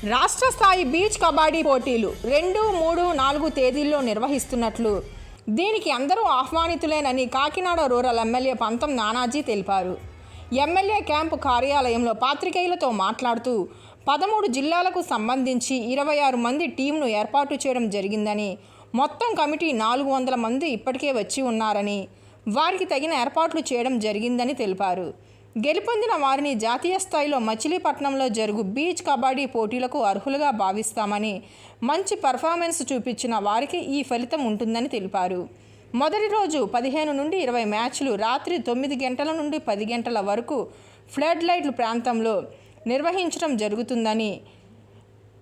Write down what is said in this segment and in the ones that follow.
రాష్ట్ర స్థాయి బీచ్ కబడ్డీ పోటీలు 2, 3, 4 తేదీల్లో నిర్వహిస్తున్నట్లు, దీనికి అందరూ ఆహ్వానితులేనని కాకినాడ రూరల్ ఎమ్మెల్యే పంతం నానాజీ తెలిపారు. ఎమ్మెల్యే క్యాంపు కార్యాలయంలో పాత్రికేయులతో మాట్లాడుతూ 13 జిల్లాలకు సంబంధించి 26 మంది టీంను ఏర్పాటు చేయడం జరిగిందని, మొత్తం కమిటీ 400 మంది ఇప్పటికే వచ్చి ఉన్నారని, వారికి తగిన ఏర్పాట్లు చేయడం జరిగిందని తెలిపారు. గెలుపొందిన వారిని జాతీయ స్థాయిలో మచిలీపట్నంలో జరుగు బీచ్ కబడ్డీ పోటీలకు అర్హులుగా భావిస్తామని, మంచి పర్ఫార్మెన్స్ చూపించిన వారికి ఈ ఫలితం ఉంటుందని తెలిపారు. మొదటి రోజు 15 నుండి 20 మ్యాచ్లు రాత్రి 9 గంటల నుండి 10 గంటల వరకు ఫ్లడ్ లైట్ల ప్రాంతంలో నిర్వహించడం జరుగుతుందని,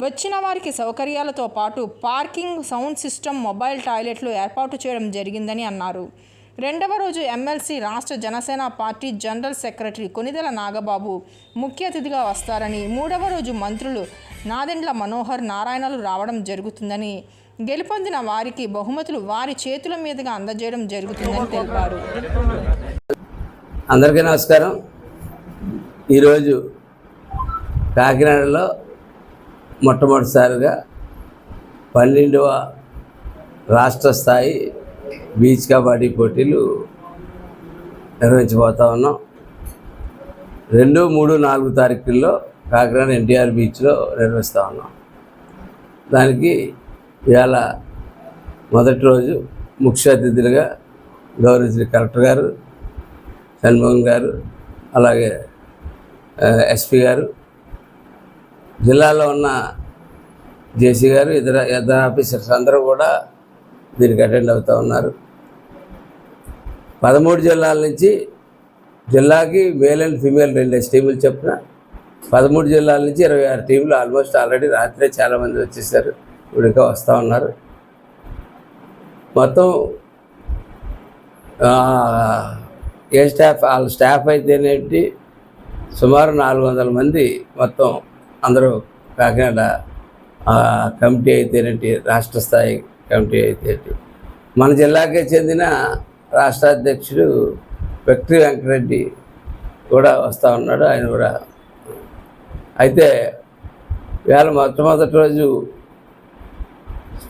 వచ్చిన వారికి సౌకర్యాలతో పాటు పార్కింగ్, సౌండ్ సిస్టమ్, మొబైల్ టాయిలెట్లు ఏర్పాటు చేయడం జరిగిందని అన్నారు. రెండవ రోజు ఎమ్మెల్సీ రాష్ట్ర Janasena party general secretary Konidela Nagababu ముఖ్య అతిథిగా వస్తారని, మూడవ రోజు మంత్రులు నాదెండ్ల మనోహర్, నారాయణలు రావడం జరుగుతుందని, గెలుపొందిన వారికి బహుమతులు వారి చేతుల మీదుగా అందజేయడం జరుగుతుందని తెలిపారు. అందరికీ నమస్కారం. ఈరోజు కాకినాడలో మొట్టమొదటిసారిగా 12వ రాష్ట్ర స్థాయి బీచ్ కబడ్డీ పోటీలు నిర్వహించబోతా ఉన్నాం. 2, 3, 4 తారీఖుల్లో కాకినాడ ఎన్టీఆర్ బీచ్లో నిర్వహిస్తూ ఉన్నాం. దానికి ఇవాళ మొదటి రోజు ముఖ్య అతిథులుగా గౌరవ కలెక్టర్ గారు, షణ్ముగం గారు, అలాగే ఎస్పీ గారు, జిల్లాలో ఉన్న జేసీ గారు, ఇతర ఆఫీసర్స్ అందరూ కూడా దీనికి అటెండ్ అవుతూ ఉన్నారు. 13 జిల్లాల నుంచి జిల్లాకి మేల్ అండ్ ఫీమేల్ 2 టీములు చొప్పున 13 జిల్లాల నుంచి 26 టీంలు ఆల్మోస్ట్ ఆల్రెడీ రాత్రే చాలామంది వచ్చేసారు. ఇప్పుడు ఇంకా వస్తూ ఉన్నారు. మొత్తం ఏ స్టాఫ్, వాళ్ళ స్టాఫ్ అయితేనేంటి సుమారు 400 మంది మొత్తం అందరూ కాకినాడ కమిటీ అయితేనేంటి, రాష్ట్ర స్థాయి కమిటీ అయితేనేంటి, మన జిల్లాకే చెందిన రాష్ట్ర అధ్యక్షుడు వెక్టరీ వెంకటరెడ్డి కూడా వస్తూ ఉన్నాడు. ఆయన కూడా అయితే ఇవాళ మొట్టమొదటి రోజు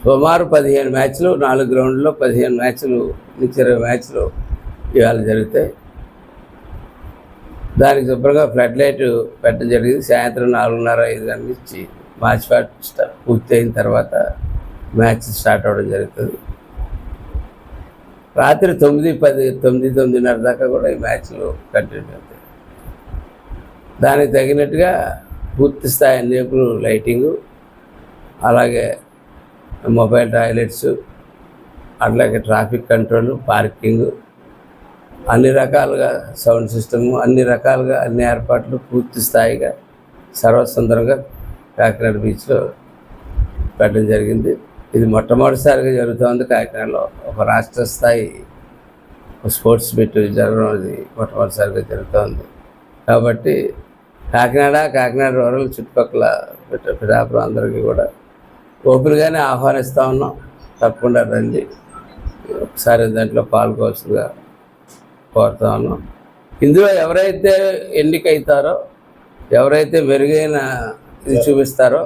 సుమారు 15 మ్యాచ్లు, 4 గ్రౌండ్లో 15 మ్యాచ్లు నుంచి 20 మ్యాచ్లు ఇవాళ జరుగుతాయి. దానికి శుభ్రంగా ఫ్లడ్ లైట్ పెట్టడం జరిగింది. సాయంత్రం 4:30-5 గంటల నుంచి మ్యాచ్ పూర్తి అయిన తర్వాత మ్యాచ్ స్టార్ట్ అవ్వడం జరుగుతుంది. రాత్రి 9, 10, 9, 9:30 దాకా కూడా ఈ మ్యాచ్లు కంటిన్యూ అవుతాయి. దానికి తగినట్టుగా పూర్తి స్థాయి అన్నిపులు లైటింగు, అలాగే మొబైల్ టాయిలెట్స్, అట్లాగే ట్రాఫిక్ కంట్రోల్, పార్కింగు, అన్ని రకాలుగా సౌండ్ సిస్టము, అన్ని రకాలుగా అన్ని ఏర్పాట్లు పూర్తి స్థాయిగా సర్వసుందరంగా కాకినాడ బీచ్లో పెట్టడం జరిగింది. ఇది మొట్టమొదటిసారిగా జరుగుతుంది కాకినాడలో. ఒక రాష్ట్ర స్థాయి స్పోర్ట్స్ మీట్ జరగడం అది మొట్టమొదటిసారిగా జరుగుతుంది. కాబట్టి కాకినాడ రూరల్ చుట్టుపక్కల పిఠాపురం అందరికీ కూడా ఓపెన్గానే ఆహ్వానిస్తూ ఉన్నాం. తప్పకుండా రండి, ఒకసారి దాంట్లో పాల్గొవలసిందిగా కోరుతా ఉన్నాం. ఇందులో ఎవరైతే ఎన్నికవుతారో, ఎవరైతే మెరుగైన ఇది చూపిస్తారో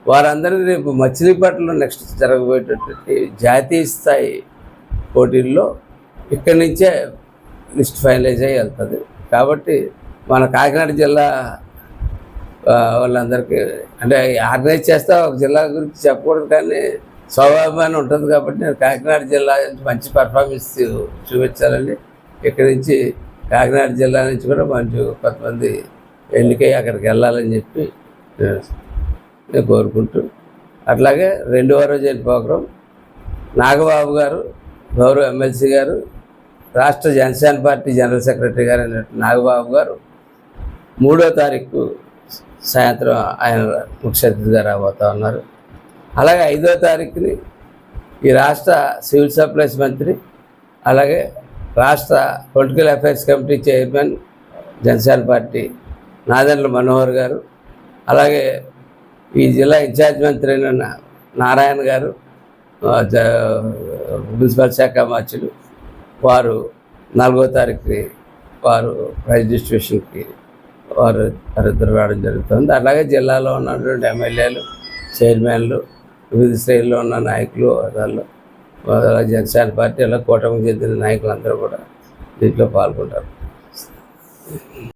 వారందరినీ రేపు మచిలీపట్నంలో నెక్స్ట్ జరగబోయేటటువంటి జాతీయ స్థాయి పోటీల్లో ఇక్కడి నుంచే లిస్ట్ ఫైనలైజ్ అయ్యి వెళ్తుంది. కాబట్టి మన కాకినాడ జిల్లా వాళ్ళందరికీ అంటే ఆర్గనైజ్ చేస్తా ఒక జిల్లా గురించి చెప్పకూడదు, కానీ స్వాభిమానం ఉంటుంది. కాబట్టి నేను కాకినాడ జిల్లా మంచి పర్ఫార్మెన్స్ చూపించాలని, ఇక్కడి నుంచి కాకినాడ జిల్లా నుంచి కూడా మంచి కొంతమంది ఎన్నికై అక్కడికి వెళ్ళాలని చెప్పి నేను కోరుకుంటూ, అట్లాగే 2వ రోజు ప్రోగ్రాం నాగబాబు గారు, గౌరవ ఎమ్మెల్సీ గారు, రాష్ట్ర జనసేన పార్టీ జనరల్ సెక్రటరీ గారు అయినట్టు నాగబాబు గారు 3వ తారీఖు సాయంత్రం ఆయన ముఖ్య అతిథిగా రాబోతూ ఉన్నారు. అలాగే 5వ తారీఖుని ఈ రాష్ట్ర సివిల్ సప్లైస్ మంత్రి, అలాగే రాష్ట్ర political affairs committee chairman Janasena party Nadendla Manohar గారు, అలాగే ఈ జిల్లా ఇన్ఛార్జ్ మంత్రి అయిన నారాయణ గారు, మున్సిపల్ శాఖ మార్చులు, వారు 4వ తారీఖుని వారు ప్రైజ్ డిస్ట్రిబ్యూషన్కి వారిద్దరు రావడం జరుగుతుంది. అలాగే జిల్లాలో ఉన్నటువంటి ఎమ్మెల్యేలు, చైర్మన్లు, వివిధ శ్రేణుల్లో ఉన్న నాయకులు, హోదాల్లో జనసేన పార్టీ, అలా కూటమికి చెందిన నాయకులందరూ కూడా దీంట్లో పాల్గొంటారు.